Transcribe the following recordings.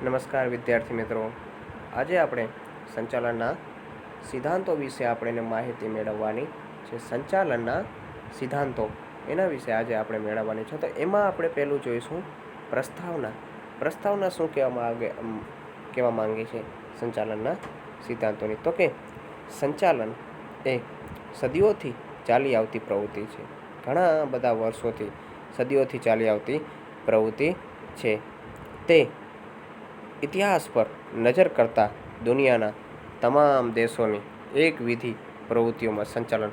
નમસ્કાર વિદ્યાર્થી મિત્રો, આજે આપણે સંચાલનના સિદ્ધાંતો વિશે આપણે માહિતી મેળવવાની છે. સંચાલનના સિદ્ધાંતો એના વિશે આજે આપણે મેળવવાની છે. તો એમાં આપણે પહેલું જોઈશું પ્રસ્તાવના. પ્રસ્તાવના શું કહેવા માંગે છે સંચાલનના સિદ્ધાંતોની? તો કે સંચાલન એ સદીઓથી ચાલી આવતી પ્રવૃત્તિ છે. ઘણા બધા વર્ષોથી સદીઓથી ચાલી આવતી પ્રવૃત્તિ છે. તે ઇતિહાસ પર નજર કરતા દુનિયાના તમામ દેશોની એકવિધ પ્રવૃત્તિઓમાં સંચાલન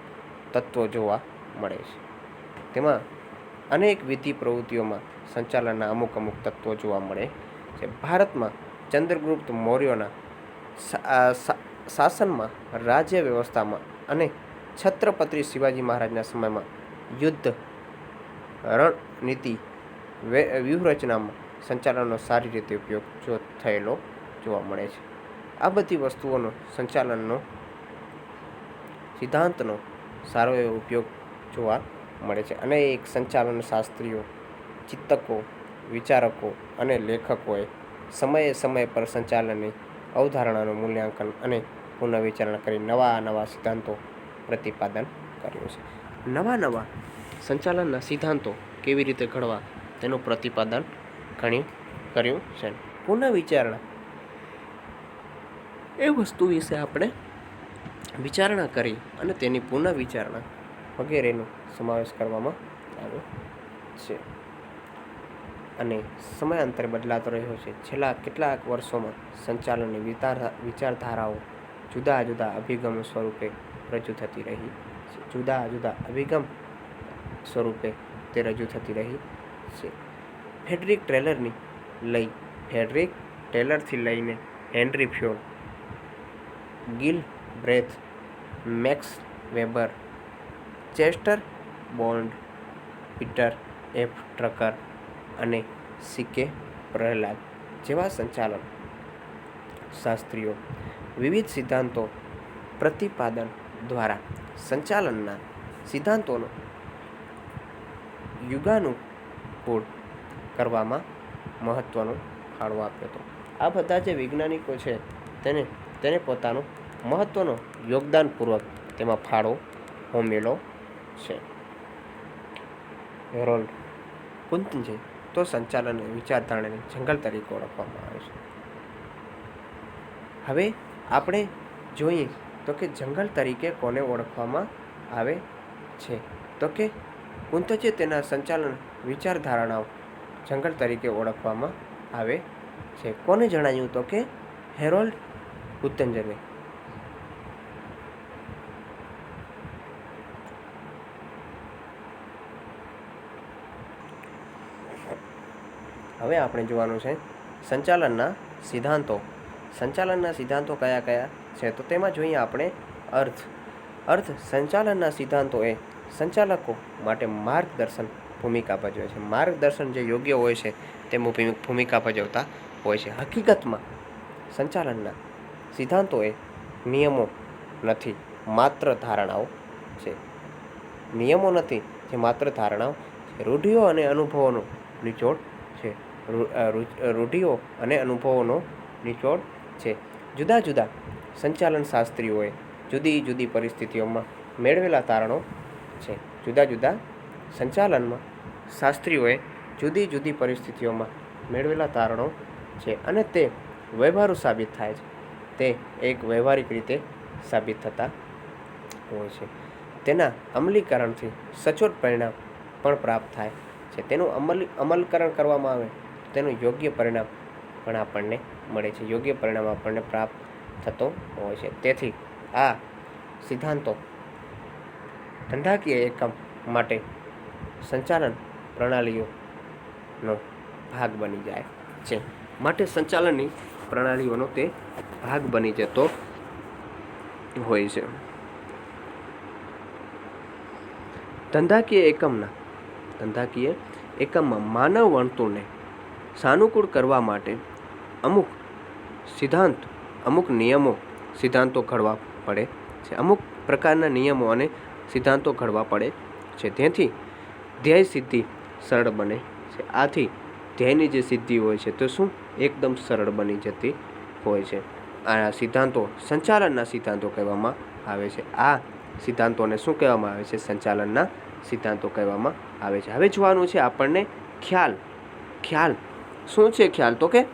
તત્વો જોવા મળે છે. તેમાં અનેક વિધિ પ્રવૃત્તિઓમાં સંચાલનના અમુક તત્વો જોવા મળે છે. ભારતમાં ચંદ્રગુપ્ત મૌર્યના શાસનમાં, રાજ્ય વ્યવસ્થામાં અને છત્રપતિ શિવાજી મહારાજના સમયમાં યુદ્ધ રણનીતિ વ્યૂહરચનામાં સંચાલનનો સારી રીતે ઉપયોગ થયેલો જોવા મળે છે. આ બધી વસ્તુઓનો સંચાલનનો સિદ્ધાંતનો સારો એવો ઉપયોગ જોવા મળે છે. અનેક સંચાલન શાસ્ત્રીઓ, ચિંતકો, વિચારકો અને લેખકોએ સમયે પર સંચાલનની અવધારણાનું મૂલ્યાંકન અને પુનઃવિચારણા કરી નવા સિદ્ધાંતો પ્રતિપાદન કર્યું છે. નવા સંચાલનના સિદ્ધાંતો કેવી રીતે ઘડવા તેનું પ્રતિપાદન કર્યું છે. પુનઃવિચારણા એ વસ્તુ વિશે આપણે વિચારણા કરી અને તેની પુનઃવિચારણા વગેરેનો સમાવેશ કરવામાં આવ્યો છે. અને સમયાંતરે બદલાતો રહ્યો છે. છેલ્લા કેટલાક વર્ષોમાં સંચાલનની વિચારધારાઓ જુદા જુદા અભિગમ સ્વરૂપે રજૂ થતી રહી છે. જુદા જુદા અભિગમ સ્વરૂપે તે રજૂ થતી રહી છે. ફ્રેડરિક ટેલરથી લઈને Henry Ford, Gilbreth, Max Weber, Chester Bond, Peter F Drucker અને સી.કે. પ્રહલાદ જેવા સંચાલન શાસ્ત્રીઓ વિવિધ સિદ્ધાંતો પ્રતિપાદન દ્વારા સંચાલનના સિદ્ધાંતોનો યુગાનુકૂળ કરવામાં મહત્વનો ફાળો આપ્યો હતો. આ બધા જે વૈજ્ઞાનિકો છે તેને પોતાનું મહત્વનો યોગદાનપૂર્વક તેમાં ફાળો હોમેલો છે. હેરોલ્ડ કુંતજે તો સંચાલન વિચારધારાને જંગલ તરીકે ઓળખવામાં આવે છે. હવે આપણે જોઈએ તો કે જંગલ તરીકે કોને ઓળખવામાં આવે છે? તો કે કુંતજે તેના સંચાલન વિચારધારણાઓ જંગલ તરીકે ઓળખવામાં આવે છે. કોને જણાવ્યું? તો કે હેરોલ્ડ કુંતજને. હવે આપણે જોવાનું છે સંચાલનના સિદ્ધાંતો. સંચાલનના સિદ્ધાંતો કયા કયા છે? તો તેમાં જોઈએ આપણે અર્થ. સંચાલનના સિદ્ધાંતો એ સંચાલકો માટે માર્ગદર્શન ભૂમિકા ભજવે છે. માર્ગદર્શન જે યોગ્ય હોય છે તે ભૂમિકા ભજવતા હોય છે. હકીકતમાં સંચાલનના સિદ્ધાંતો એ નિયમો નથી, માત્ર ધારણાઓ છે. નિયમો નથી, જે માત્ર ધારણાઓ છે. રૂઢિઓ અને અનુભવોનો નિચોડ છે. રૂઢિઓ અને અનુભવોનો નિચોડ છે. જુદા જુદા સંચાલન શાસ્ત્રીઓએ જુદી જુદી પરિસ્થિતિઓમાં મેળવેલા તારણો છે. જુદા જુદા સંચાલનમાં શાસ્ત્રીઓએ જુદી જુદી પરિસ્થિતિઓમાં મેળવેલા તારણો છે અને તે વ્યવહારુ સાબિત થાય છે. તે એક વ્યવહારિક રીતે સાબિત થતા હોય છે. તેના અમલીકરણથી સચોટ પરિણામ પણ પ્રાપ્ત થાય છે. તેનું અમલકરણ કરવામાં આવે તેનું યોગ્ય પરિણામ પણ આપણને મળે છે. યોગ્ય પરિણામ આપણને પ્રાપ્ત થતો હોય છે. તેથી આ સિદ્ધાંતો ધંધાકીય એકમ માટે સંચાલન પ્રણાલીઓનો ભાગ બની જાય છે. માટે સંચાલનની પ્રણાલીઓનો તે ભાગ બની જતો હોય છે. ધંધાકીય એકમમાં માનવ વર્તણૂકને સાનુકૂળ કરવા માટે અમુક સિદ્ધાંતો ઘડવા પડે છે. અમુક પ્રકારના નિયમો અને સિદ્ધાંતો ઘડવા પડે છે. તેથી ધ્યેય સિદ્ધિ સરળ બને છે. આથી ધ્યેયની જે સિદ્ધિ હોય છે તો શું એકદમ સરળ બની જતી હોય છે. આ સિદ્ધાંતો સંચાલનના સિદ્ધાંતો કહેવામાં આવે છે. આ સિદ્ધાંતોને શું કહેવામાં આવે છે? સંચાલનના સિદ્ધાંતો કહેવામાં આવે છે. હવે જોવાનું છે આપણને ખ્યાલ. શું છે ખ્યાલ? તો કે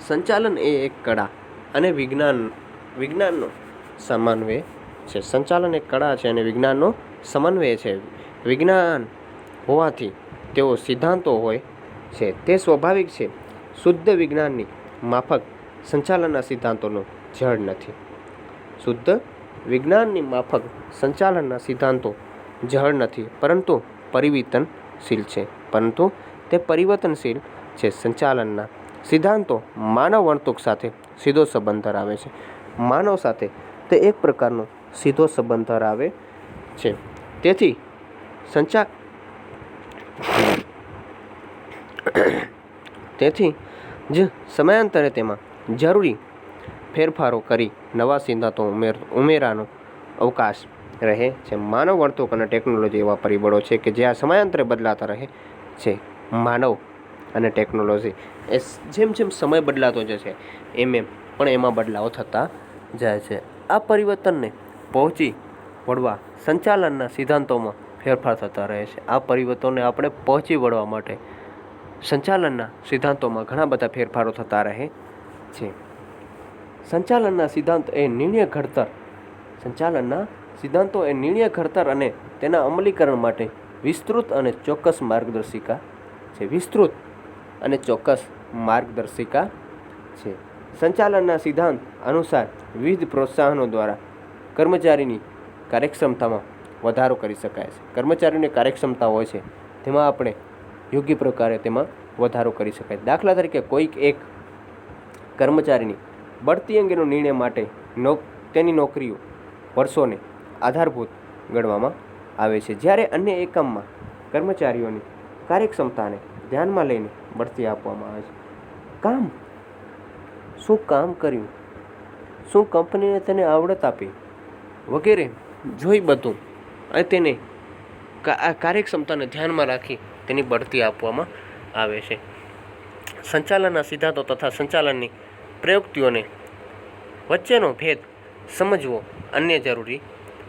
સંચાલન એ એક કળા અને વિજ્ઞાનનો સમન્વય છે. સંચાલન એક કળા છે અને વિજ્ઞાનનો સમન્વય છે. વિજ્ઞાન હોવાથી તેઓ સિદ્ધાંતો હોય છે તે સ્વાભાવિક છે. શુદ્ધ વિજ્ઞાનની માફક સંચાલનના સિદ્ધાંતોનો જડ નથી. શુદ્ધ વિજ્ઞાનની માફક સંચાલનના સિદ્ધાંતો જડ નથી, પરંતુ તે પરિવર્તનશીલ છે. સંચાલનના સિદ્ધાંતો માનવ વર્તણૂક સાથે સીધો સંબંધ ધરાવે છે. માનવ સાથે તે એક પ્રકારનો સીધો સંબંધ ધરાવે છે. તેથી જ સમયાંતરે તેમાં જરૂરી ફેરફારો કરી નવા સિદ્ધાંતો ઉમેરાનો અવકાશ રહે છે. માનવ વર્તણૂક અને ટેકનોલોજી એવા પરિબળો છે કે જે આ સમયાંતરે બદલાતા રહે છે. માનવ અને ટેકનોલોજી એ જેમ સમય બદલાતો જશે એમ પણ એમાં બદલાવ થતા જાય છે. આ પરિવર્તનને પહોંચી વળવા સંચાલનના સિદ્ધાંતોમાં ફેરફાર થતા રહે છે. આ પરિવર્તનને આપણે પહોંચી વળવા માટે સંચાલનના સિદ્ધાંતોમાં ઘણા બધા ફેરફારો થતા રહે છે. સંચાલનના સિદ્ધાંતો એ નિર્ણય ઘડતર અને તેના અમલીકરણ માટે વિસ્તૃત અને ચોક્કસ માર્ગદર્શિકા છે. સંચાલનના સિદ્ધાંત અનુસાર વિવિધ પ્રોત્સાહનો દ્વારા કર્મચારીની કાર્યક્ષમતામાં વધારો કરી શકાય છે. કર્મચારીની કાર્યક્ષમતા હોય છે તેમાં આપણે યોગ્ય પ્રકારે તેમાં વધારો કરી શકાય. દાખલા તરીકે કોઈક એક કર્મચારીની બઢતી અંગેનો નિર્ણય માટે તેની નોકરીઓ વર્ષોને આધારભૂત ગણવામાં આવે છે, જ્યારે અન્ય એકમમાં કર્મચારીઓની કાર્યક્ષમતાને ધ્યાનમાં લઈને બઢતી આપવામાં આવે છે. શું કામ કર્યું, શું કંપનીને તેને આવડત આપી વગેરે જોઈ બધું અને તેને કાર્યક્ષમતાને ધ્યાનમાં રાખી તેની બઢતી આપવામાં આવે છે. સંચાલનના સિદ્ધાંતો તથા સંચાલનની પ્રયુક્તિઓને વચ્ચેનો ભેદ સમજવો અન્ય જરૂરી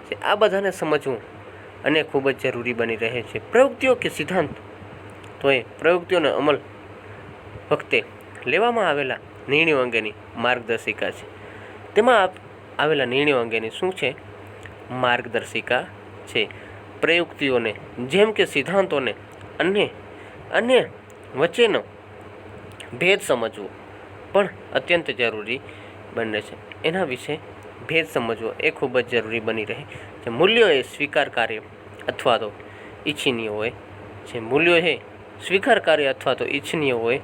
છે. આ બધાને સમજવું અને ખૂબ જ જરૂરી બની રહે છે. પ્રયુક્તિઓ કે સિદ્ધાંત તો એ પ્રયુક્તિઓનો અમલ વખતે લેવામાં આવેલા નિર્ણયો અંગેની માર્ગદર્શિકા છે. તેમાં આવેલા નિર્ણયો અંગેની શું છે? માર્ગદર્શિકા છે. પ્રયુક્તિઓને જેમ કે સિદ્ધાંતોને અન્ય વચ્ચેનો ભેદ સમજવો પણ અત્યંત જરૂરી બને છે. એના વિશે ભેદ સમજવો એ ખૂબ જ જરૂરી બની રહે છે. મૂલ્યો એ સ્વીકાર્ય અથવા તો ઈચ્છનીય હોય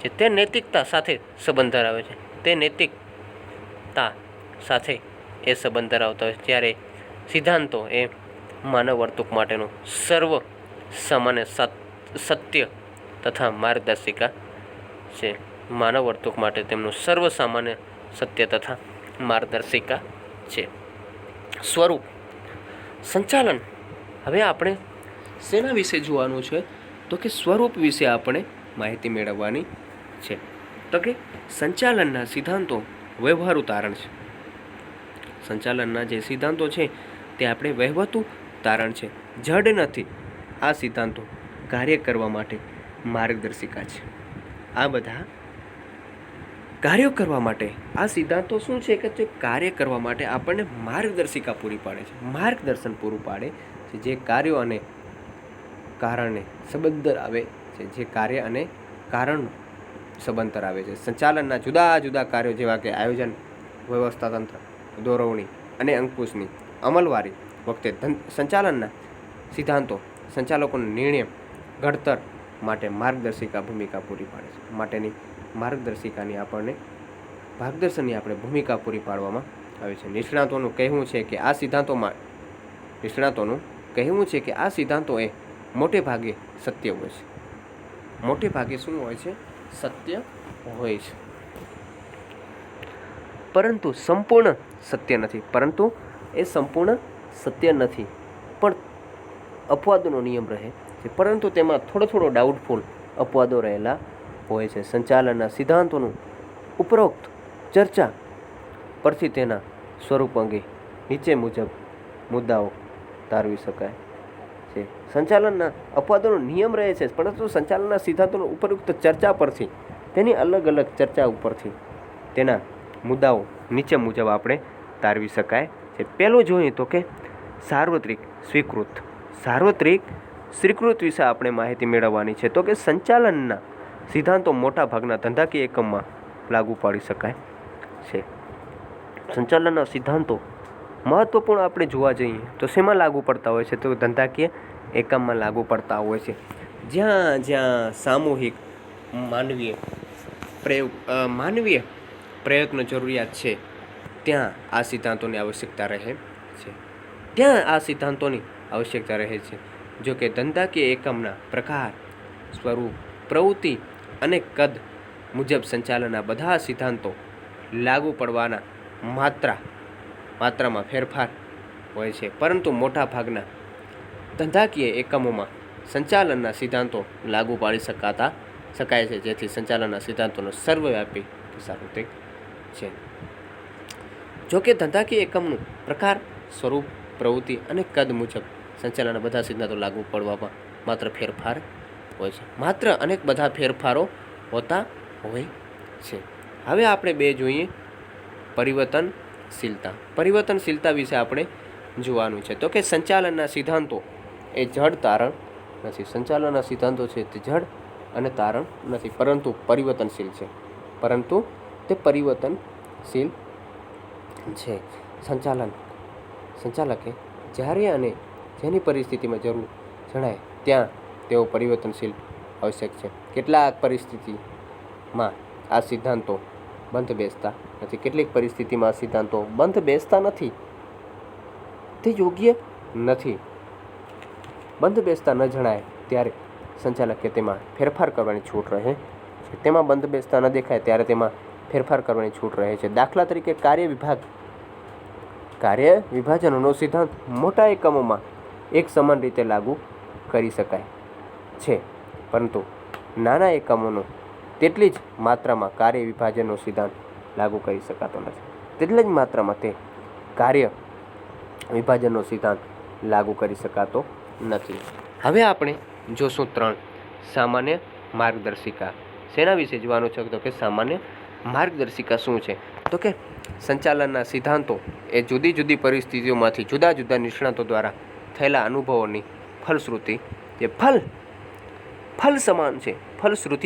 છે. તે નૈતિકતા સાથે સંબંધ ધરાવે છે. સંબંધ ધરાવતા હોય જ્યારે સિદ્ધાંતો એ માનવ વર્તણૂક માટેનું સર્વ સામાન્ય સત્ય તથા માર્ગદર્શિકા છે. માનવ વર્તણૂક માટે તેમનું સર્વ સામાન્ય સત્ય તથા માર્ગદર્શિકા છે. સ્વરૂપ સંચાલન. હવે આપણે શેના વિશે જોવાનું છે? તો કે સ્વરૂપ વિશે આપણે માહિતી મેળવવાની છે. તો કે સંચાલનના સિદ્ધાંતો વ્યવહારુ તારણ છે. સંચાલનના જે સિદ્ધાંતો છે તે આપણે વહેવાતું તારણ છે, જડ નથી. આ સિદ્ધાંતો કાર્ય કરવા માટે માર્ગદર્શિકા છે. આ બધા કાર્યો કરવા માટે આ સિદ્ધાંતો શું છે કે તે કાર્ય કરવા માટે આપણને માર્ગદર્શિકા પૂરી પાડે છે, માર્ગદર્શન પૂરું પાડે છે. જે કાર્યો અને કારણને સંબંધ ધરાવે છે, જે કાર્ય અને કારણનો સંબંધ ધરાવે છે. સંચાલનના જુદા જુદા કાર્યો જેવા કે આયોજન, વ્યવસ્થાતંત્ર, દોરવણી અને અંકુશની અમલવારી વખતે સંચાલનના સિદ્ધાંતો સંચાલકોને નિર્ણય ઘડતર માટે માર્ગદર્શિકા ભૂમિકા પૂરી પાડે છે. માટેની માર્ગદર્શિકાની આપણે ભૂમિકા પૂરી પાડવામાં આવે છે. નિષ્ણાતોનું કહેવું છે કે આ સિદ્ધાંતો એ મોટે ભાગે સત્ય હોય છે. મોટે ભાગે શું હોય છે? સત્ય હોય છે, પરંતુ સંપૂર્ણ સત્ય નથી. પણ અપવાદનો નિયમ રહે છે. પરંતુ તેમાં થોડો ડાઉટફુલ અપવાદો રહેલા હોય છે. સંચાલનના સિદ્ધાંતોનું ઉપરોક્ત ચર્ચા પરથી તેના સ્વરૂપ અંગે નીચે મુજબ મુદ્દાઓ તારવી શકાય છે. સંચાલનના અપવાદોનો નિયમ રહે છે, પરંતુ સંચાલનના સિદ્ધાંતોનો ઉપરોક્ત ચર્ચા પરથી, તેની અલગ અલગ ચર્ચા ઉપરથી તેના મુદ્દાઓ નીચે મુજબ આપણે તારવી શકાય છે. પહેલું જોઈએ તો કે સાર્વત્રિક સ્વીકૃત. સાર્વત્રિક સ્વીકૃત વિશે આપણે માહિતી મેળવવાની છે. તો કે સંચાલનના સિદ્ધાંતો મોટા ભાગના ધંધાકીય એકમમાં લાગુ પાડી શકાય છે. સંચાલનના સિદ્ધાંતો મહત્વપૂર્ણ આપણે જોવા જઈએ તો શેમાં લાગુ પડતા હોય છે? તો ધંધાકીય એકમમાં લાગુ પડતા હોય છે. જ્યાં જ્યાં સામૂહિક માનવીય પ્રયત્ન જરૂરિયાત છે, ત્યાં આ સિદ્ધાંતોની આવશ્યકતા રહે છે. જો કે ધંધાકીય એકમના પ્રકાર, સ્વરૂપ, પ્રવૃત્તિ અને કદ મુજબ સંચાલનના બધા સિદ્ધાંતો લાગુ પડવાના માત્રામાં ફેરફાર હોય છે, પરંતુ મોટા ભાગના ધંધાકીય એકમોમાં સંચાલનના સિદ્ધાંતો લાગુ પાડી શકાય છે, જેથી સંચાલનના સિદ્ધાંતોનો સર્વવ્યાપી સાર્વત્રિક છે. જો કે ધંધાકીય એકમનું પ્રકાર, સ્વરૂપ, પ્રવૃત્તિ અને કદ મુજબ સંચાલનના બધા સિદ્ધાંતો લાગુ પડવામાં માત્ર ફેરફાર હોય છે. અનેક બધા ફેરફારો હોતા હોય છે. હવે આપણે બે જોઈએ પરિવર્તનશીલતા. પરિવર્તનશીલતા વિશે આપણે જોવાનું છે. તો કે સંચાલનના સિદ્ધાંતો એ જડ તારણ નથી. સંચાલનના સિદ્ધાંતો છે તે જડ અને તારણ નથી, પરંતુ પરિવર્તનશીલ છે. પરિવર્તનશીલ છે. સંચાલકે જ્યારે અને જેની પરિસ્થિતિમાં જરૂર જણાય ત્યાં તેઓ પરિવર્તનશીલ આવશ્યક છે. કેટલાક પરિસ્થિતિમાં આ સિદ્ધાંતો બંધ બેસતા નથી. કેટલીક પરિસ્થિતિમાં આ સિદ્ધાંતો બંધ બેસતા નથી. તે યોગ્ય નથી. બંધ બેસતા ન જણાય ત્યારે સંચાલકે તેમાં ફેરફાર કરવાની છૂટ રહે છે. તેમાં બંધ બેસતા ન દેખાય ત્યારે તેમાં ફેરફાર કરવાની છૂટ રહે છે. દાખલા તરીકે કાર્ય વિભાજનનો સિદ્ધાંત મોટા એકમોમાં એક સમાન રીતે લાગુ કરી શકાય છે, પરંતુ નાના એકમોનો તેટલી જ માત્રામાં કાર્ય વિભાજનનો સિદ્ધાંત લાગુ કરી શકાતો નથી. તેટલી જ માત્રામાં તે કાર્ય વિભાજનનો સિદ્ધાંત લાગુ કરી શકાતો નથી. હવે આપણે જોશું 3 સામાન્ય માર્ગદર્શિકા. શેના વિશે જોવાનું છે? તો કે સામાન્ય માર્ગદર્શિકા શું છે? તો કે સંચાલનના સિદ્ધાંતો એ જુદી જુદી પરિસ્થિતિઓમાંથી જુદા જુદા નિષ્ણાતો દ્વારા થયેલા અનુભવોની ફલશ્રુતિ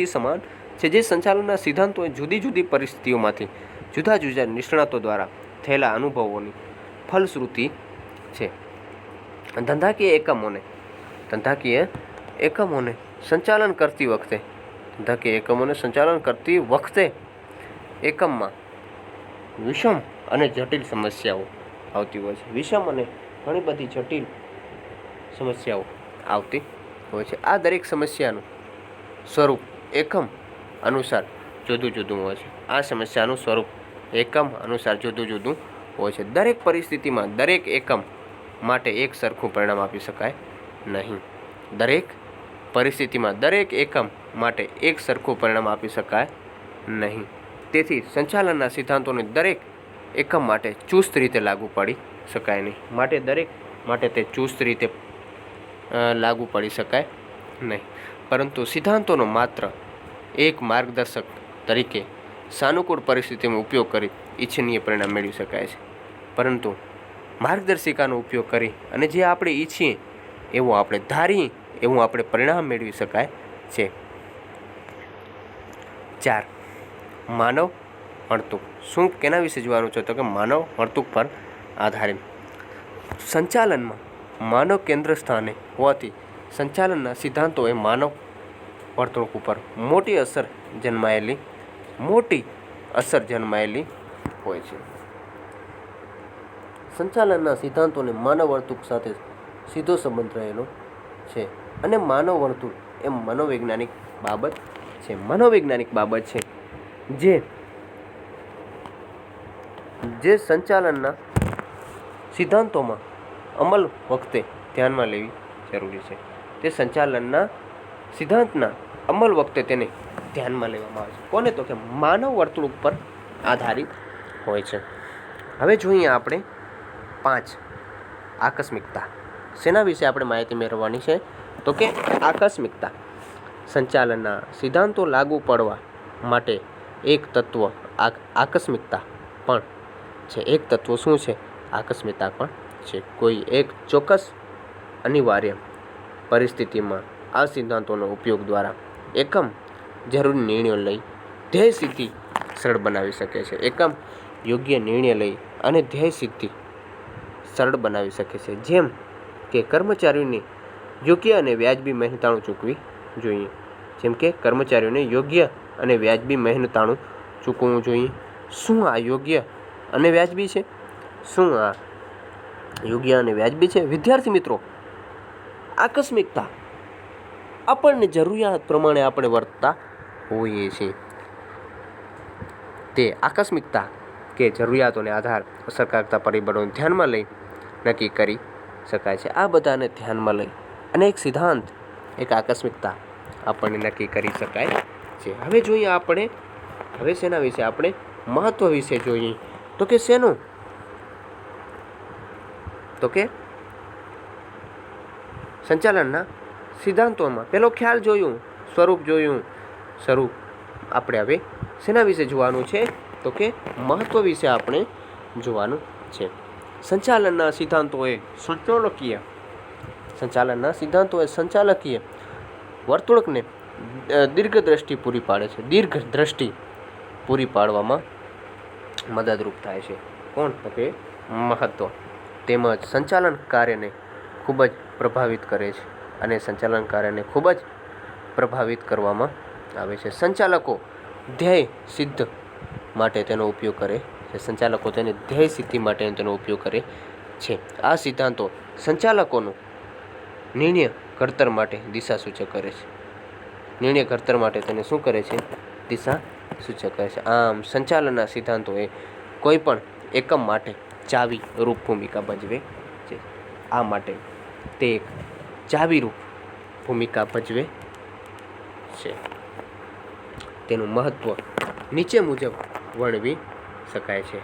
સમાન છે. જે સંચાલનના સિદ્ધાંતો એ જુદી જુદી પરિસ્થિતિઓમાંથી જુદા જુદા નિષ્ણાતો દ્વારા થયેલા અનુભવોની ફલશ્રુતિ છે. ધંધાકીય એકમોને સંચાલન કરતી વખતે એકમમાં વિષમ અને જટિલ સમસ્યાઓ આવતી હોય છે. ઘણી બધી જટિલ સમસ્યાઓ આવતી હોય છે. આ દરેક સમસ્યાનું સ્વરૂપ એકમ અનુસાર જુદું જુદું હોય છે. દરેક પરિસ્થિતિમાં દરેક એકમ માટે એક સરખું પરિણામ આપી શકાય નહીં. તેથી સંચાલનના સિદ્ધાંતોને દરેક એકમ માટે ચુસ્ત રીતે લાગુ પાડી શકાય નહીં. પરંતુ સિદ્ધાંતોનો માત્ર એક માર્ગદર્શક તરીકે સાનુકૂળ પરિસ્થિતિમાં ઉપયોગ કરી ઈચ્છનીય પરિણામ મેળવી શકાય છે. પરંતુ માર્ગદર્શિકાનો ઉપયોગ કરી અને જે આપણે ઈચ્છીએ એવું આપણે ધારીએ એવું આપણે પરિણામ મેળવી શકાય છે. 4 માનવ વર્તણૂક. શું કેના વિશે જોવાનું છે? તો કે માનવ વર્તણૂક પર આધારિત. સંચાલનમાં માનવ કેન્દ્ર સ્થાને હોવાથી સંચાલનના સિદ્ધાંતો એ માનવ વર્તણૂક ઉપર મોટી અસર જન્માયેલી હોય છે. સંચાલનના સિદ્ધાંતોને માનવ વર્તણૂક સાથે સીધો સંબંધ રહેલો છે અને માનવ વર્તણૂક એ મનોવૈજ્ઞાનિક બાબત છે જે સંચાલનના સિદ્ધાંતોમાં અમલ વખતે ધ્યાનમાં લેવી જરૂરી છે. તે સંચાલનના સિદ્ધાંતના અમલ વખતે તેને ધ્યાનમાં લેવામાં આવે છે. કોને? તો કે માનવ વર્તણૂક પર આધારિત હોય છે. હવે જોઈએ આપણે 5 આકસ્મિકતા. શેના વિશે આપણે માહિતી મેળવવાની છે? તો કે આકસ્મિકતા. સંચાલનના સિદ્ધાંતો લાગુ પડવા માટે એક તત્વ આકસ્મિકતા પણ છે. એક તત્વ શું છે? આકસ્મિકતા પણ છે. કોઈ એક ચોક્કસ અનિવાર્ય પરિસ્થિતિમાં આ સિદ્ધાંતોનો ઉપયોગ દ્વારા એકમ જરૂરી નિર્ણયો લઈ ધ્યેય સિદ્ધિ સરળ બનાવી શકે છે. એકમ યોગ્ય નિર્ણય લઈ અને ધ્યેય સિદ્ધિ સરળ બનાવી શકે છે. જેમ કે કર્મચારીઓને યોગ્ય અને વ્યાજબી મહેનતાણું ચૂકવી જોઈએ. જેમ કે કર્મચારીઓને યોગ્ય અને વ્યાજબી મહેનતાણું ચૂકવવું જોઈએ. શું આ યોગ્ય અને વ્યાજબી છે? શું આ યોગ્ય અને વ્યાજબી છે? વિદ્યાર્થી મિત્રો, આકસ્મિકતા આપણને જરૂરિયાત પ્રમાણે આપણે વર્તતા હોઈએ છીએ. તે આકસ્મિકતા કે જરૂરિયાતોને આધાર અસરકારકતા પરિબળોને ધ્યાનમાં લઈ નક્કી કરી શકાય છે. આ બધાને ધ્યાનમાં લઈ અને એક સિદ્ધાંત, એક આકસ્મિકતા આપણને નક્કી કરી શકાય છે. હવે જોઈએ આપણે, હવે શેના વિશે? આપણે મહત્વ વિશે જોઈએ. તો કે શેનું? તો કે સંચાલનના સિદ્ધાંતોમાં પેલો ખ્યાલ જોયું, સ્વરૂપ જોયું. સ્વરૂપ આપણે હવે શેના વિશે જોવાનું છે? તો કે મહત્વ વિશે આપણે જોવાનું છે. સંચાલનના સિદ્ધાંતોએ સંચાલકીય વર્તણૂકને દીર્ઘ દ્રષ્ટિ પૂરી પાડે છે. દીર્ઘ દ્રષ્ટિ પૂરી પાડવામાં મદદરૂપ થાય છે. કોણ? તો કે મહત્વ. તેમજ સંચાલન કાર્યને ખૂબ જ પ્રભાવિત કરે છે અને સંચાલન કાર્યને ખૂબ જ પ્રભાવિત કરવામાં આવે છે. સંચાલકો ધ્યેય સિદ્ધ માટે તેનો ઉપયોગ કરે છે. સંચાલકો તેને ધ્યેય સિદ્ધિ માટે તેનો ઉપયોગ કરે છે. આ સિદ્ધાંતો સંચાલકોનું નિર્ણય ઘડતર માટે દિશા સૂચક કરે છે. નિર્ણય ઘડતર માટે તેને શું કરે છે? દિશા સૂચક કરે છે. આમ સંચાલનના સિદ્ધાંતો એ કોઈ પણ એકમ માટે ચાવી રૂપ ભૂમિકા ભજવે છે. આ માટે તે એક ચાવી રૂપ ભૂમિકા ભજવે છે. તેનું મહત્વ નીચે મુજબ વર્ણવી શકાય છે.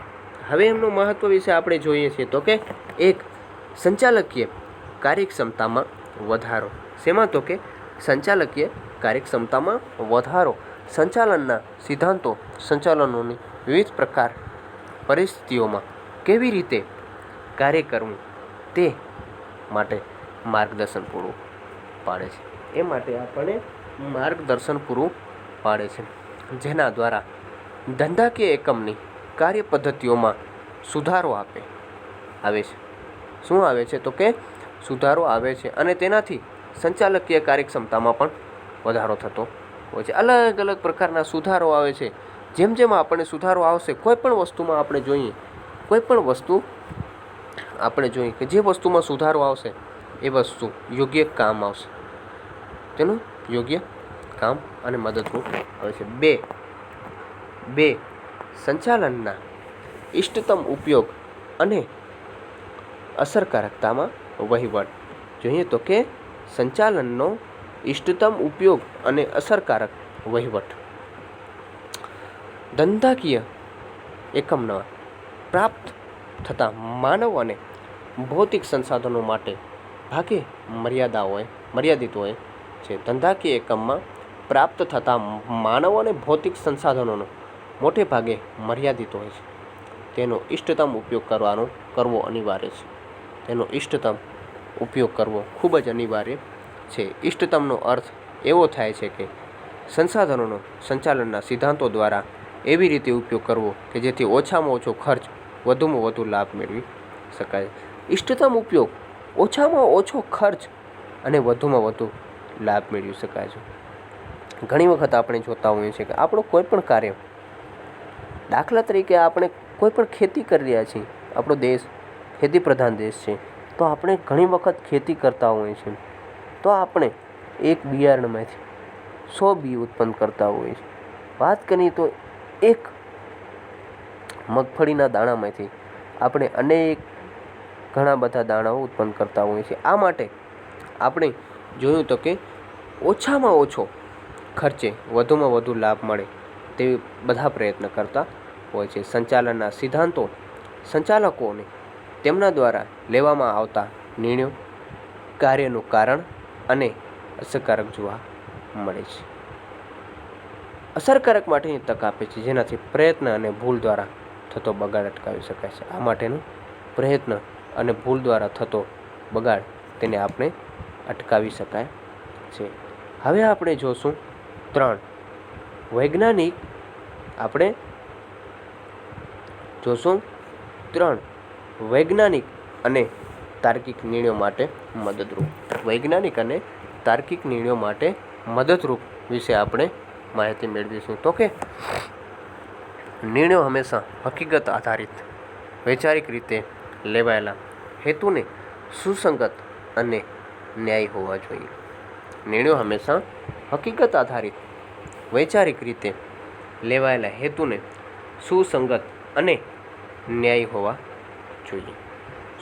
હવે એમનું મહત્વ વિશે આપણે જોઈએ છીએ. તો કે એક, સંચાલકીય કાર્યક્ષમતામાં વધારો. શેમાં? તો કે સંચાલકીય કાર્યક્ષમતામાં વધારો. સંચાલનના સિદ્ધાંતો સંચાલનોની વિવિધ પ્રકાર પરિસ્થિતિઓમાં કેવી રીતે કાર્ય કરવું તે માટે માર્ગદર્શન પૂરું પાડે છે. એ માટે આપણને માર્ગદર્શન પૂરું પાડે છે, જેના દ્વારા ધંધાકીય એકમની કાર્ય પદ્ધતિઓમાં સુધારો આવે છે. શું આવે છે? તો કે સુધારો આવે છે અને તેનાથી સંચાલકીય કાર્યક્ષમતામાં પણ વધારો થતો હોય છે. અલગ અલગ પ્રકારના સુધારો આવે છે. જેમ જેમ આપણને સુધારો આવશે, કોઈ પણ વસ્તુમાં આપણે જોઈએ, કોઈ પણ વસ્તુ આપણે જોઈએ કે જે વસ્તુમાં સુધારો આવશે એ વસ્તુ યોગ્ય કામ આવશે. તેનું યોગ્ય કામ અને મદદરૂપ આવે છે. બે સંચાલનના ઇષ્ટતમ ઉપયોગ અને અસરકારકતામાં વહીવટ. જોઈએ તો કે સંચાલનનો ઇષ્ટતમ ઉપયોગ અને અસરકારક વહીવટ. ધંધાકીય એકમના પ્રાપ્ત થતા માનવ અને ભૌતિક સંસાધનો માટે ભાગે મર્યાદિત હોય છે. ધંધાકીય એકમમાં પ્રાપ્ત થતા માનવ અને ભૌતિક સંસાધનોનો મોટે ભાગે મર્યાદિત હોય છે. તેનો ઇષ્ટતમ ઉપયોગ કરવો અનિવાર્ય છે. તેનો ઇષ્ટતમ ઉપયોગ કરવો ખૂબ જ અનિવાર્ય છે. ઇષ્ટતમનો અર્થ એવો થાય છે કે સંસાધનોનો સંચાલનના સિદ્ધાંતો દ્વારા એવી રીતે ઉપયોગ કરવો કે જેથી ઓછામાં ઓછો ખર્ચ, વધુમાં વધુ લાભ મેળવી શકાય. ઇષ્ટતમ ઉપયોગ, ઓછામાં ઓછો ખર્ચ અને વધુમાં વધુ લાભ મેળવી શકાય છે. ઘણી વખત આપણે જોતા હોઈએ છીએ કે આપણું કોઈ પણ કાર્ય, દાખલા તરીકે આપણે કોઈ પણ ખેતી કરી રહ્યા છીએ, આપણો દેશ ખેતી પ્રધાન દેશ છે, તો આપણે ઘણી વખત ખેતી કરતા હોઈએ છીએ, તો આપણે એક બિયારણમાંથી 100 બી ઉત્પન્ન કરતા હોઈએ છીએ. વાત કરીએ તો એક મગફળીના દાણામાંથી આપણે ઘણા બધા દાણાઓ ઉત્પન્ન કરતા હોઈએ છીએ. આ માટે આપણે જોયું તો કે ઓછામાં ઓછો ખર્ચે વધુમાં વધુ લાભ મળે તેવી બધા પ્રયત્ન કરતા હોય છે. સંચાલનના સિદ્ધાંતો સંચાલકોને તેમના દ્વારા લેવામાં આવતા નિર્ણયો, કાર્યનું કારણ અને અસરકારક જોવા મળે છે. અસરકારક માટેની તક આપે છે, જેનાથી પ્રયત્ન અને ભૂલ દ્વારા થતો બગાડ અટકાવી શકાય છે. આ માટેનું પ્રયત્ન અને ભૂલ દ્વારા થતો બગાડ તેને આપણે અટકાવી શકાય છે. હવે આપણે જોશું 3 વૈજ્ઞાનિક આપણે જોશું 3 વૈજ્ઞાનિક અને તાર્કિક નિર્ણયો માટે મદદરૂપ. વૈજ્ઞાનિક અને તાર્કિક નિર્ણયો માટે મદદરૂપ વિશે આપણે માહિતી મેળવીશું. તો કે નિર્ણયો હંમેશા હકીકત આધારિત, વૈચારિક રીતે લેવાયેલા, હેતુને સુસંગત અને ન્યાયી હોવા જોઈએ. નિર્ણયો હંમેશા હકીકત આધારિત, વૈચારિક રીતે લેવાયેલા, હેતુને સુસંગત અને ન્યાયી હોવા જોઈએ.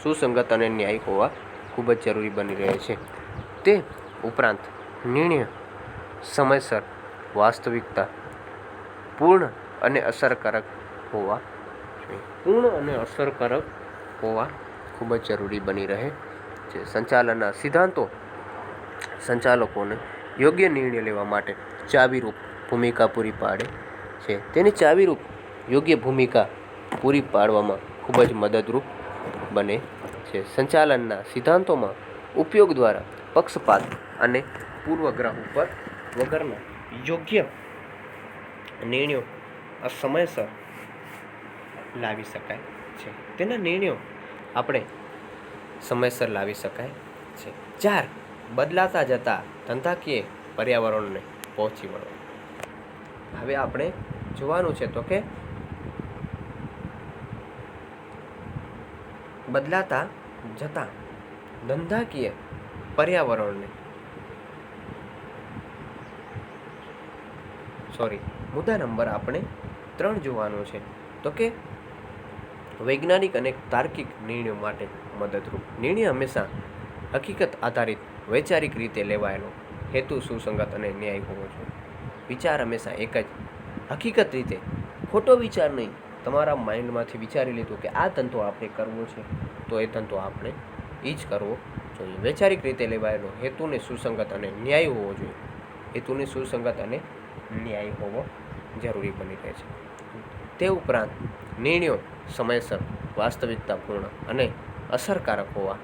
સુસંગત અને ન્યાયી હોવા ખૂબ જ જરૂરી બની રહે છે. તે ઉપરાંત નિર્ણય સમયસર, વાસ્તવિકતા પૂર્ણ અને અસરકારક હોવા જોઈએ. પૂર્ણ અને અસરકારક હોવા ખૂબ જ જરૂરી બની રહે છે. સંચાલનના સિદ્ધાંતો સંચાલકોને યોગ્ય નિર્ણય લેવા માટે ચાવીરૂપ ભૂમિકા પૂરી પાડે છે. તેની ચાવીરૂપ યોગ્ય ભૂમિકા પૂરી પાડવામાં ખૂબ જ મદદરૂપ બને છે. સંચાલનના સિદ્ધાંતોમાં ઉપયોગ દ્વારા પક્ષપાત અને પૂર્વગ્રહ ઉપર વગરના યોગ્ય નિર્ણયો સમયસર લાવી શકાય છે. તેના નિર્ણયો આપણે સમયસર લાવી શકાય છે. 4 બદલાતા જતા ધંધાકીય પર્યાવરણને પહોંચી વળવા. હવે આપણે જોવાનું છે તો કે બદલાતા જતા ધંધાકીય પર્યાવરણને મુદ્દા નંબર આપણે 3 જોવાનું છે તો કે વૈજ્ઞાનિક અને તાર્કિક નિર્ણયો માટે મદદરૂપ. નિર્ણય હંમેશા હકીકત આધારિત, વૈચારિક રીતે લેવાયેલો, હેતુ સુસંગત અને ન્યાયી હોવો જોઈએ. વિચાર હંમેશા એક જ, હકીકત રીતે, ખોટો વિચાર નહીં. તમારા માઇન્ડમાંથી વિચારી લીધું કે આ ધંધો આપણે કરવો છે તો એ ધંધો આપણે એ જ કરવો જોઈએ. વૈચારિક રીતે લેવાયેલો, હેતુને સુસંગત અને ન્યાયી હોવો જોઈએ. હેતુને સુસંગત અને ન્યાયી હોવો જરૂરી બની રહે છે. તે ઉપરાંત નિર્ણયો સમયસર, વાસ્તવિકતાપૂર્ણ અને અસરકારક હોવા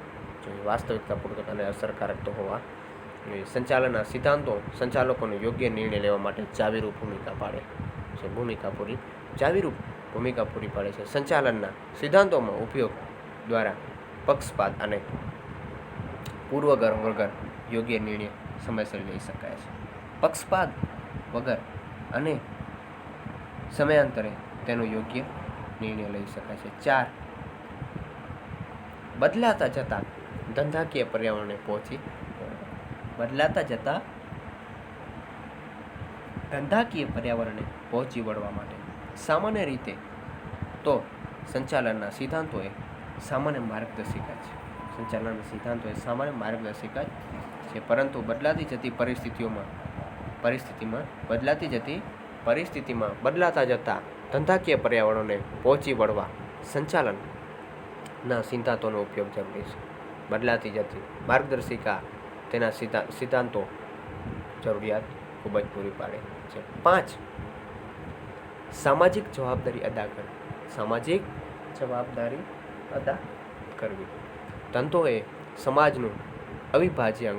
જોઈએ. વાસ્તવિકતાપૂર્વક અને અસરકારક તો હોવા જોઈએ. સંચાલનના સિદ્ધાંતો સંચાલકોને યોગ્ય નિર્ણય લેવા માટે ચાવીરૂપ ભૂમિકા પૂરી પાડે છે. સંચાલનના સિદ્ધાંતોમાં ઉપયોગ દ્વારા પક્ષપાત અને પૂર્વગ્રહ વગર યોગ્ય નિર્ણય સમયસર લઈ શકાય છે. પક્ષપાત વગર અને સમયાંતરે તેનો યોગ્ય નિર્ણય લઈ શકાય છે. 4 બદલાતા જતા ધંધાકીય પર્યાવરણને પહોંચી વળવા માટે સામાન્ય રીતે તો સંચાલનના સિદ્ધાંતોએ સામાન્ય માર્ગદર્શિકા છે. પરંતુ બદલાતી જતી પરિસ્થિતિમાં બદલાતા જતા ધંધાકીય પર્યાવરણને પહોંચી વળવા સંચાલનના સિદ્ધાંતોનો ઉપયોગ જરૂરી છે. બદલાતી જતી માર્ગદર્શિકા તેના સિદ્ધાંતો જરૂરિયાત ખૂબ જ પૂરી પાડે છે. 5 સામાજિક જવાબદારી અદા કરવી. ધંધો એ સમાજનું અવિભાજ્ય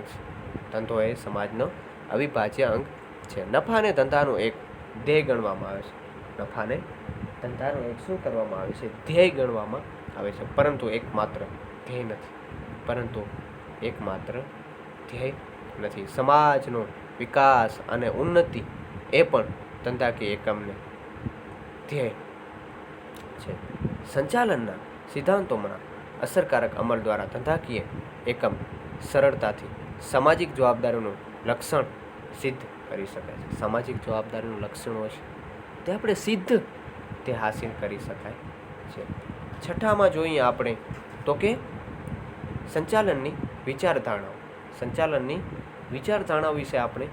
અંગ છે. નફાને ધંધાનો એક ધ્યેય ગણવામાં આવે છે. પરંતુ એકમાત્ર ધ્યેય નથી. સમાજનો વિકાસ અને ઉન્નતિ એ પણ ધંધાકીય એકમને ધ્યેય છે. સંચાલનના સિદ્ધાંતોમાં અસરકારક અમલ દ્વારા ધંધાકીય એકમ સરળતાથી સામાજિક જવાબદારીનું લક્ષણ સિદ્ધ કરી શકાય છે. સામાજિક જવાબદારીનું લક્ષણો છે તે આપણે તે હાસિલ કરી શકાય છે. 6માં જોઈએ આપણે તો કે સંચાલનની વિચારધારણાઓ વિશે આપણે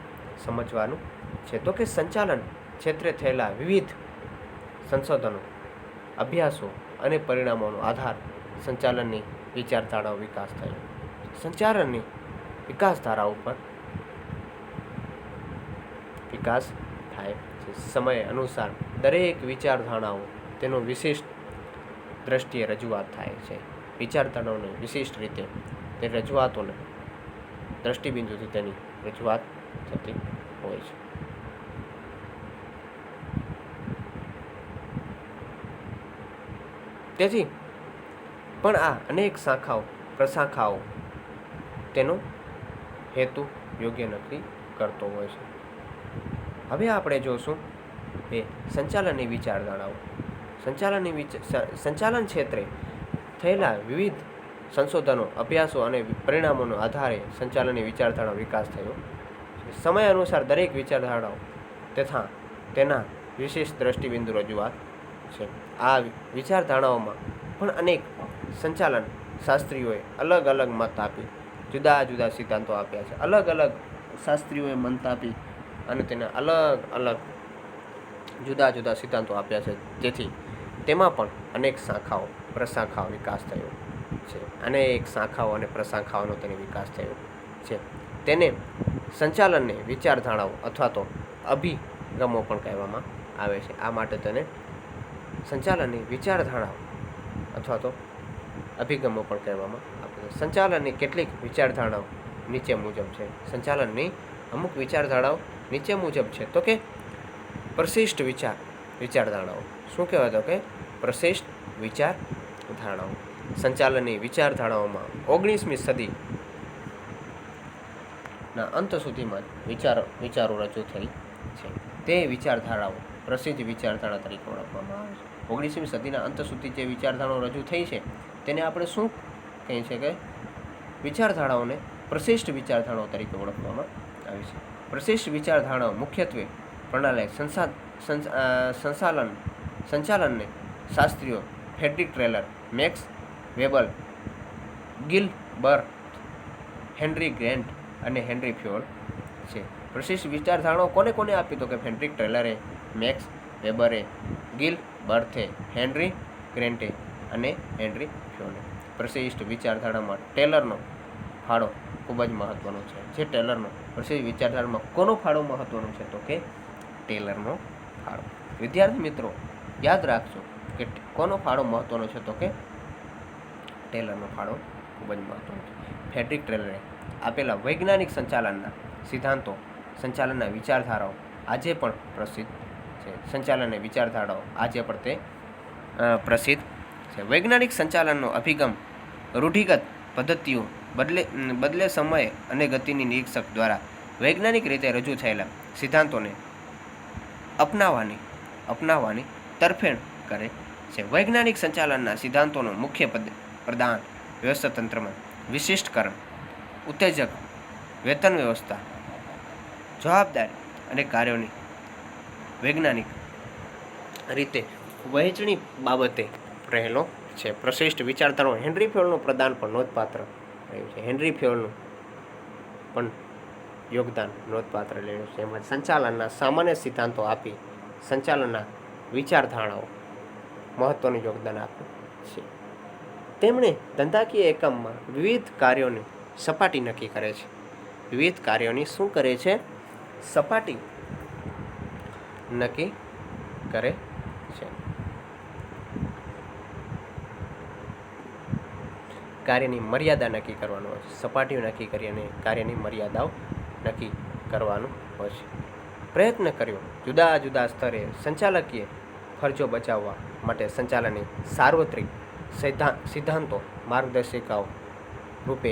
સમજવાનું છે? તો કે સંચાલન ક્ષેત્રે થયેલા વિવિધ સંશોધનો, અભ્યાસો અને પરિણામોનો આધાર સંચાલનની વિચારધારાનો વિકાસ થયો. સંચાલનની વિકાસધારા ઉપર વિકાસ થાય છે. સમય અનુસાર દરેક વિચારધારણાઓ તેનો વિશિષ્ટ દ્રષ્ટિએ રજૂઆત થાય છે. વિચારધારણાઓને વિશિષ્ટ રીતે તે રજૂઆતોને દ્રષ્ટિબિંદુથી તેની રજૂઆત થતી હોય છે. તેથી પણ આ અનેક શાખાઓ પ્રશાખાઓ તેનો હેતુ યોગ્ય નક્કી કરતો હોય છે. હવે આપણે જોશું એ સંચાલનની વિચારધારાઓ. સંચાલન ક્ષેત્રે થયેલા વિવિધ સંશોધનો, અભ્યાસો અને પરિણામોના આધારે સંચાલનની વિચારધારાનો વિકાસ થયો. સમય અનુસાર દરેક વિચારધારાઓ તથા તેના વિશેષ દ્રષ્ટિબિંદુ રજૂઆત છે. આ વિચારધારણાઓમાં પણ અનેક સંચાલન શાસ્ત્રીઓએ અલગ અલગ મત આપી, જુદા જુદા સિદ્ધાંતો આપ્યા છે. અલગ અલગ શાસ્ત્રીઓએ મત આપી અને તેના અલગ અલગ જુદા જુદા સિદ્ધાંતો આપ્યા છે. જેથી તેમાં પણ અનેક શાખાઓ પ્રશાખાઓ વિકાસ થયો છે. અનેક શાખાઓ અને પ્રશાખાઓનો તેને વિકાસ થયો છે. તેને સંચાલનને વિચારધારાઓ અથવા તો અભિગમો પણ કહેવામાં આવે છે. આ માટે તેને સંચાલનની વિચારધારાઓ અથવા તો અભિગમો પણ કહેવામાં આવે છે. સંચાલનની કેટલીક વિચારધારણાઓ નીચે મુજબ છે. સંચાલનની અમુક વિચારધારાઓ નીચે મુજબ છે. તો કે પ્રશિષ્ટ વિચારધારણાઓ. શું કહેવાય? તો કે પ્રશિષ્ટ વિચારધારણાઓ. સંચાલનની વિચારધારણાઓમાં 19મી સદીના અંત સુધીમાં વિચારો રજૂ થઈ છે. તે વિચારધારાઓ પ્રસિદ્ધ વિચારધારણા તરીકે ઓળખવામાં આવે છે. 19મી સદીના અંત સુધી જે વિચારધારણાઓ રજૂ થઈ છે તેને આપણે શું કહીએ છીએ કે વિચારધારાઓને પ્રશિષ્ટ વિચારધારણાઓ તરીકે ઓળખવામાં આવે છે. પ્રશિષ્ટ વિચારધારણાઓ મુખ્યત્વે પ્રણાલી સંચાલનને શાસ્ત્રીઓ Frederick Taylor, Max Weber, Gilbert, Henry Gantt અને હેનરી ફ્યોલ છે. પ્રશિષ્ટ વિચારધારણાઓ કોને કોને આપી? તો કે ફ્રેડરિક ટેલરે, મેક્સ વેબરે, ગિલબર્થે, હેનરી ગ્રેન્ટે અને હેનરી ફ્યોલે. પ્રશિષ્ટ વિચારધારણામાં ટેલરનો ફાળો ખૂબ જ મહત્વનો છે. જે ટેલરનો પ્રશિષ્ટ વિચારધારામાં કોનો ફાળો મહત્વનો છે? તો કે ટેલરનો ફાળો. વિદ્યાર્થી મિત્રો યાદ રાખજો કે કોનો ફાળો મહત્વનો છે? તો કે ટેલરનો ફાળો ખૂબ જ મહત્વનો છે. ફ્રેડરિક ટેલરે આપેલા વૈજ્ઞાનિક સંચાલનના સિદ્ધાંતો, સંચાલનના વિચારધારાઓ આજે પણ પ્રસિદ્ધ છે. સંચાલનની વિચારધારાઓ આજે પણ તે પ્રસિદ્ધ છે. વૈજ્ઞાનિક સંચાલનનો અભિગમ રૂઢિગત પદ્ધતિઓ બદલે સમય અને ગતિની નિરીક્ષક દ્વારા વૈજ્ઞાનિક રીતે રજૂ થયેલા સિદ્ધાંતોને અપનાવવાની તરફેણ કરે છે. વૈજ્ઞાનિક સંચાલનના સિદ્ધાંતોનો મુખ્ય પ્રદાન વ્યવસ્થાતંત્રમાં વિશિષ્ટકરણ, ઉત્તેજક, વેતન વ્યવસ્થા, જવાબદારી અને કાર્યોની વૈજ્ઞાનિક રીતે વહેંચણી બાબતે રહેલો છે. પ્રશિષ્ટ વિચારધારાઓ હેનરી ફ્યોલનું પ્રદાન પણ નોંધપાત્ર રહ્યું છે. હેનરી ફ્યોલનું પણ યોગદાન નોંધપાત્ર રહ્યું છે. એમાં સંચાલનના સામાન્ય સિદ્ધાંતો આપી સંચાલનના વિચારધારણાઓ મહત્વનું યોગદાન આપ્યું છે. તેમણે ધંધાકીય એકમમાં વિવિધ કાર્યોની સપાટી નક્કી કરે છે. વિવિધ કાર્યોની શું કરે છે? સપાટી નક્કી કરે છે. કાર્યની મર્યાદા નક્કી કરવાનું હોય છે. સપાટીઓ નક્કી કરી અને કાર્યની મર્યાદાઓ નક્કી કરવાનું હોય છે. પ્રયત્ન કર્યો જુદા જુદા સ્તરે સંચાલકીય ફરજો બજાવવા માટે સંચાલનની સાર્વત્રિક સિદ્ધાંતો માર્ગદર્શિકાઓ રૂપે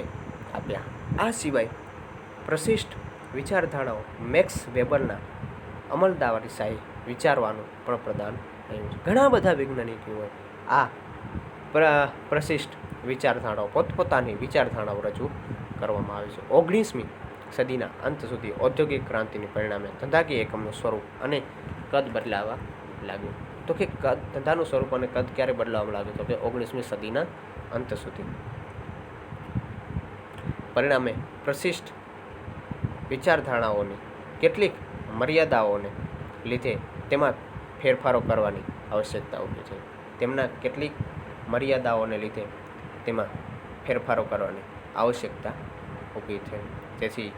આપ્યા. આ સિવાય પ્રશિષ્ટ વિચારધારણાઓ મેક્સ વેબરના અમલદારીશાહી વિચારવાનું પણ પ્રદાન થયું છે. ઘણા બધા વૈજ્ઞાનિકોએ આ પ્રશિષ્ટ વિચારધારણાઓ પોતપોતાની વિચારધારણાઓ રજૂ કરવામાં આવી છે. 19મી સદીના અંત સુધી ઔદ્યોગિક ક્રાંતિને પરિણામે ધંધાકીય એકમનું સ્વરૂપ અને કદ બદલાવા લાગ્યું. તો કે ધંધાનું સ્વરૂપ અને કદ ક્યારે બદલાવા લાગ્યું? તો કે 19મી સદીના અંત સુધી. પરિણામે પ્રશિષ્ટ વિચારધારણાઓની કેટલીક મર્યાદાઓને લીધે તેમાં ફેરફારો કરવાની આવશ્યકતા ઊભી થઈ. તેમના કેટલીક મર્યાદાઓને લીધે તેમાં ફેરફારો કરવાની આવશ્યકતા ઊભી થઈ. તેથી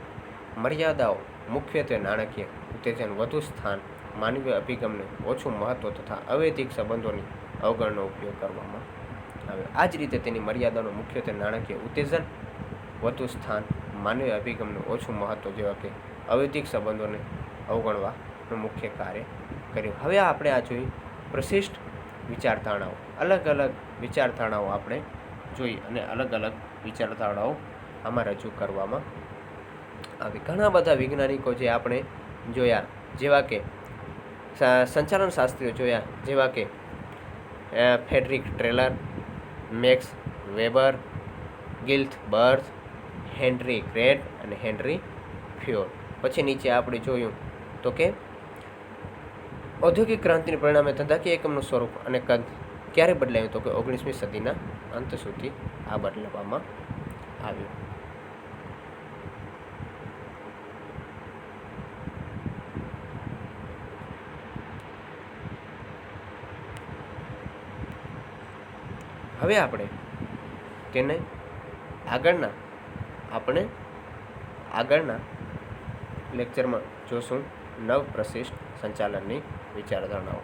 મર્યાદાઓ મુખ્યત્વે નાણાકીય ઉત્તેજન, વધુ સ્થાન, માનવીય અભિગમને ઓછું મહત્ત્વ તથા અવૈધિક સંબંધોની અવગણનો ઉપયોગ કરવામાં આવે. આ જ રીતે તેની મર્યાદાનો મુખ્યત્વે નાણાકીય ઉત્તેજન, વધુ સ્થાન, માનવીય અભિગમનું ઓછું મહત્ત્વ જેવા કે અવૈધિક સંબંધોને અવગણવાનું મુખ્ય કાર્ય કર્યું. હવે આપણે આ જોઈ પ્રશિષ્ટ વિચારધારણાઓ. અલગ અલગ વિચારધારણાઓ આપણે જોઈ અને અલગ અલગ વિચારધારણાઓ આમાં રજૂ કરવામાં આવી. ઘણા બધા વૈજ્ઞાનિકો જે આપણે જોયા, જેવા કે સંચાલન શાસ્ત્રીઓ જોયા, જેવા કે Frederick Taylor, Max Weber, Gilbert, Henry Gantt અને હેનરી ફ્યોર. પછી નીચે આપણે જોયું તો કે ઔદ્યોગિક ક્રાંતિને પરિણામે ધંધાકીય એકમનું સ્વરૂપ અને કદ ક્યારે બદલાયું? તો કે 19મી સદીના અંત સુધી આ બદલાવવામાં આવ્યું. હવે આપણે તેને આગળના લેક્ચરમાં જોશું નવપ્રશિષ્ટ સંચાલનની વિચારધારણાઓ.